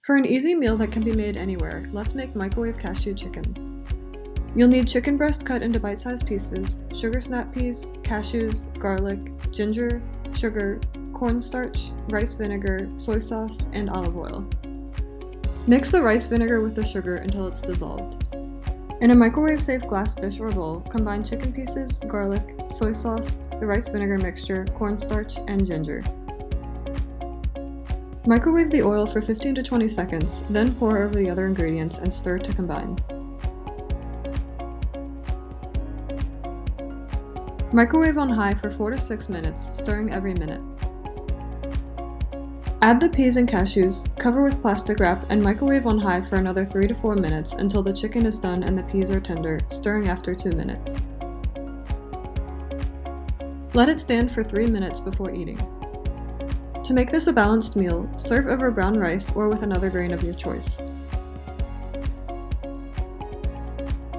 For an easy meal that can be made anywhere, let's make microwave cashew chicken. You'll need chicken breast cut into bite-sized pieces, sugar snap peas, cashews, garlic, ginger, sugar, cornstarch, rice vinegar, soy sauce, and olive oil. Mix the rice vinegar with the sugar until it's dissolved. In a microwave-safe glass dish or bowl, combine chicken pieces, garlic, soy sauce, the rice vinegar mixture, cornstarch, and ginger. Microwave the oil for 15 to 20 seconds, then pour over the other ingredients and stir to combine. Microwave on high for 4 to 6 minutes, stirring every minute. Add the peas and cashews, cover with plastic wrap, and microwave on high for another 3 to 4 minutes until the chicken is done and the peas are tender, stirring after 2 minutes. Let it stand for 3 minutes before eating. To make this a balanced meal, serve over brown rice or with another grain of your choice.